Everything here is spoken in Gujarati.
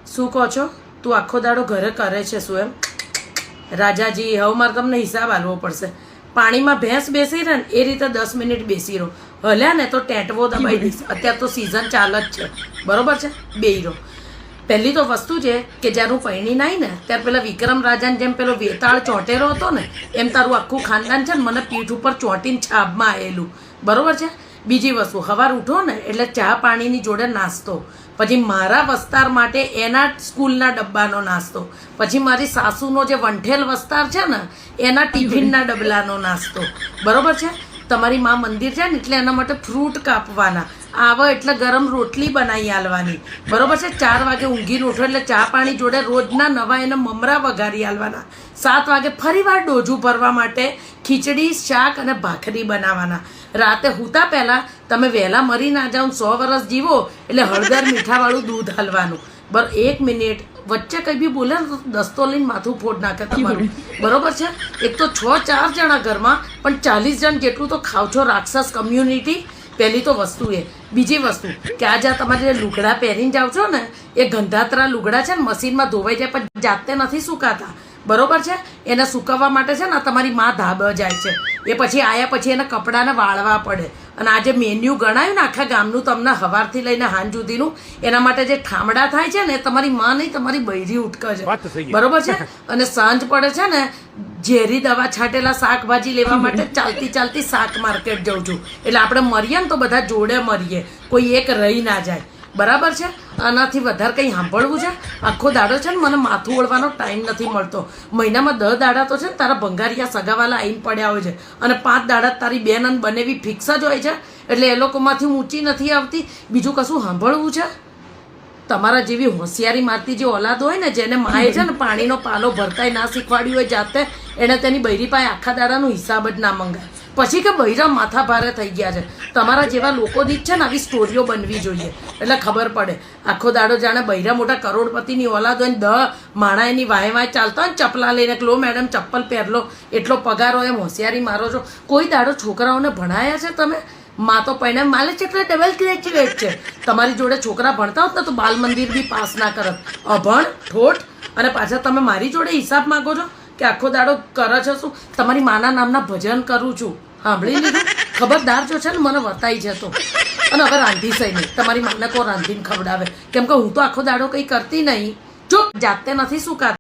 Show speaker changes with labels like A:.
A: શું કહો છો? તું આખો દાડો ઘરે કરે છે શું એમ? રાજાજી, હવે મારે તમને હિસાબ આલવો પડશે. પાણીમાં ભેંસ બેસી રહે ને એ રીતે 10 મિનિટ બેસી રહો. હલ્યા ને તો ટેટવો દબાઈ દઈશ. અત્યારે તો સિઝન ચાલે જ છે, બરોબર છે? બેહી રહો. પહેલી તો વસ્તુ છે કે જ્યારે હું પૈણી નાઈ ને ત્યારે પેલા વિક્રમ રાજાને જેમ પેલો વેતાળ ચોંટેલો હતો ને એમ તારું આખું ખાનદાન છે ને મને પીઠ ઉપર ચોંટીને છાબમાં આવેલું, બરોબર છે? બીજી વસ્તુ, સવાર ઉઠો ને એટલે ચા પાણીની જોડે નાસ્તો, પછી મારા વસ્તાર માટે એના સ્કૂલના ડબ્બાનો નાસ્તો, પછી મારી સાસુનો જે વંઠેલ વસ્તાર છે ને એના ટિફિનના ડબલાનો નાસ્તો, બરોબર છે? તમારી માં મંદિર છે ને એટલે એના માટે ફ્રૂટ કાપવાના, આવે એટલે ગરમ રોટલી બનાવી આલવાની, બરોબર છે? 4 વાગે ઊંઘીને ઉઠો એટલે ચા પાણી જોડે રોજના નવા એને મમરા વઘારી આલવાના. 7 વાગે ફરીવાર ડોજું ભરવા માટે ખીચડી, શાક અને ભાખરી બનાવવાના. રાતે સૂતા પહેલાં તમે વહેલા મરી ના જાઓ, 100 વર્ષ જીવો એટલે હળદર મીઠાવાળું દૂધ હાલવાનું. 1 મિનિટ વચ્ચે કંઈ બી બોલે ને તો દસ્તો લઈને માથું ફોડ નાખે તમારું, બરોબર છે? એક તો 6-4 જણા ઘરમાં પણ 40 જણ જેટલું તો ખાવ છો. રાક્ષસ કમ્યુનિટી. પહેલી તો વસ્તુ એ. બીજી વસ્તુ કે આ જ્યાં તમારે જે લુગડા પહેરીને જાઓ છો ને એ ગંધાતરા લુગડા છે ને મશીનમાં ધોવાઈ જાય પણ જાતે નથી સુકાતા, બરોબર છે? એને સુકવવા માટે છે ને તમારી માં ધાબ જાય છે, એ પછી આયા પછી એને કપડાને વાળવા પડે. અને આ જે મેન્યુ ગણાયું ને આખા ગામનું તમને સવારથી લઈને સાંજ સુધીનું, એના માટે જે ઠામડા થાય છે ને તમારી માં નહીં તમારી બૈરી ઉટકે છે, બરોબર છે? અને સાંજ પડે છે ને ઝેરી દવા છાંટેલા શાકભાજી લેવા માટે ચાલતી ચાલતી શાક માર્કેટ જાઉં છું. એટલે આપણે મરીએ ને તો બધા જોડે મરીએ, કોઈ એક રહી ના જાય, બરાબર છે? આનાથી વધારે કંઈ સાંભળવું છે? આખો દાડો છે ને મને માથું ઓળવાનો ટાઈમ નથી મળતો. મહિનામાં 10 દાડા તો છે ને તારા ભંગારિયા સગાવાલા આવીને પડ્યા હોય છે અને 5 દાડા તારી બેન અને બનેવી ફિક્સ જ હોય છે, એટલે એ લોકોમાંથી ઊંચી નથી આવતી. બીજું કશું સાંભળવું છે? તમારા જેવી હોશિયારી મારતી જે ઓલાદ હોય ને જેને માએ છે ને પાણીનો પાલો ભરતાય ના શીખવાડ્યું હોય જાતે, એને તેની બૈરી પાસે આખા દાડાનો હિસાબ જ ના મંગાય. પછી કે બૈરા માથા ભારે થઈ ગયા છે. તમારા જેવા લોકોની જ છે ને આવી સ્ટોરીઓ બનવી જોઈએ એટલે ખબર પડે. આખો દાડો જાણે બૈરા મોટા કરોડપતિની ઓલાદ હોય ને 10 માણા એની વાય વાય ચાલતા હોય ને ચપલા લઈને લો મેડમ ચપ્પલ પહેરલો એટલો પગાર હોય એમ હોશિયારી મારો છો. કોઈ દાડો છોકરાઓને ભણાયા છે તમે? માં તો પૈણે માલે છે એટલે ડબલ ગ્રેજ્યુએટ છે. તમારી જોડે છોકરા ભણતા હોત ને તો બાલ મંદિર બી પાસ ના કરત. અભણ ઠોઠ. અને પાછા તમે મારી જોડે હિસાબ માંગો છો કે આખો દાડો કરે છે શું? તમારી માના નામના ભજન કરું છું, સાંભળી લીધું? ખબરદાર જો છે ને મને વતાઈ જતો. અને હવે રાંધી સહી નહીં, તમારી માને કો રાંધીને ખવડાવે, કેમ કે હું તો આખો દાડો કંઈ કરતી નહીં. ચૂપ, જાતે નથી સુકાતી.